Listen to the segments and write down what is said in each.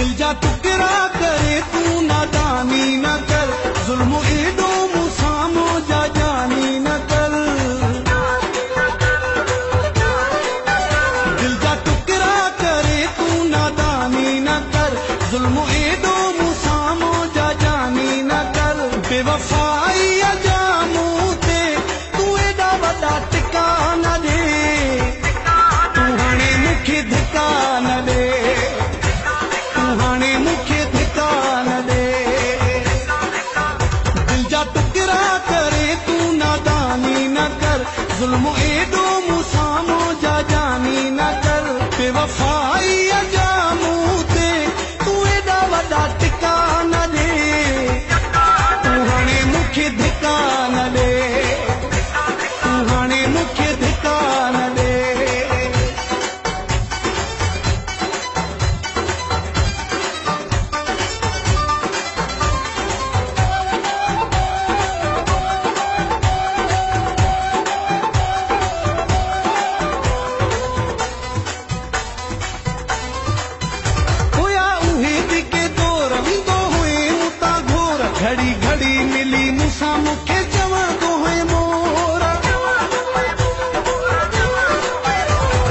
दिल जा टुकड़ा करे तू नादानी न कर, जुल्म एडो मुसामो जा जानी न कर। दिल जा टुकड़ा करे तू नादानी न कर, जुल्म एडो मुसामो जा जानी न कर। बेवफाई अजामू ते तू एडा वॾा टिका न दे, तू हाणे मूंखे धिका न दे, तू हाणे मूंखे धिका न दे। दिल जा टुकड़ा करे तू नादानी न कर, जुल्म एडो मुसामो जा जानी न कर। बेवफाई अजामू ते तू एडा वॾा टिका न दे, तू हाणे मूंखे धिका न दे, तू हाणे मूंखे धिका न दे। घड़ी घड़ी मिली मूंसा मूंखे चवंदो है मोरा,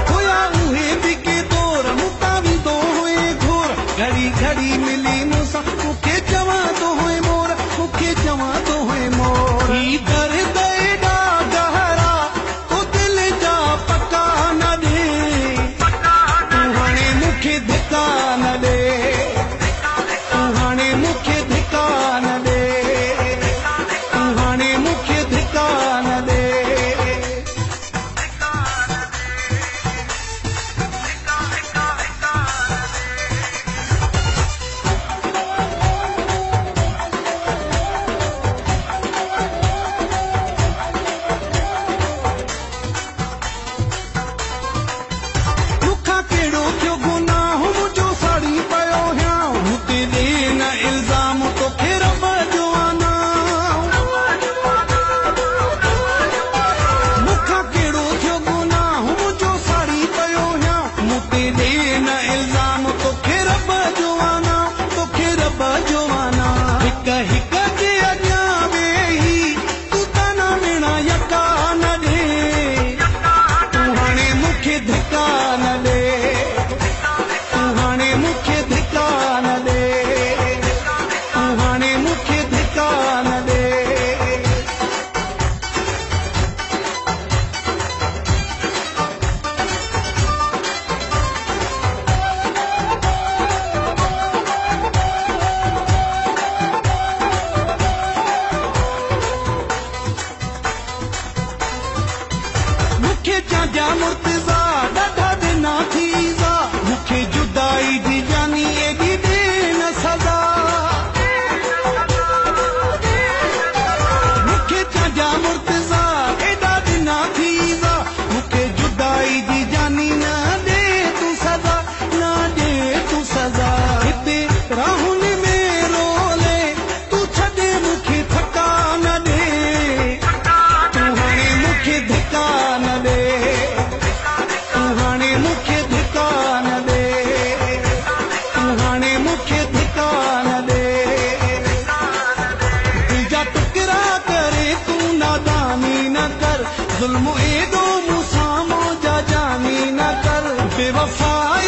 हुया उहे बि के दौर मूंतां वेंदो हुए घोर। घड़ी घड़ी मिली मूंसा मूंखे चवंदो है मोरा, मूंखे चवंदो है मोर। ही दर्द एॾा गहरा तो दिल जा पका न ॾे, तू हाणे मूंखे धिका न ॾे, तू हाणे मूंखे धिका न दे, तू हाणे मूंखे धिका न दे। मूंखां कहिड़ो थियो गुनाह मुंहिंजो साड़ी पियो हियां, हुते ॾे न इल्ज़ाम तोखे रब जो आना। मूंखां कहिड़ो थियो गुनाह मुंहिंजो साड़ी पियो हियां, हुते ॾे न इल्ज़ाम तोखे रब जो आना, तोखे रब जो आना। हिक हिक जे अॻियां वेही तू ताना मेणा यका न ॾे, तू हाणे मूंखे धिका न ॾे, तू हाणे मूंखे धिका न ॾे, तू हाणे मूंखे धिका न ॾे। मूंखे चांजा मुर्तज़ा ॾाढा ॾिना थी ज़ा, मूंखे जुदाई जी जानी एॾी ॾे न सज़ा। मूंखे चांजा मुर्तज़ा एॾा ॾिना थी ज़ा, मूंखे जुदाई जी जानी न ॾे तू सज़ा, न ॾे तू सज़ा। हिते राहुनि में रोले तू छॾे मूंखे थका न ॾे, तू हाणे मूंखे धिका न ॾे, तू हाणे मूंखे धिका न ॾे, तू हाणे मूंखे धिका न ॾे। दिल जा टुकड़ा करे तू नादानी न कर, जुल्म एडो मुसामो जा जानी न कर। बेवफाई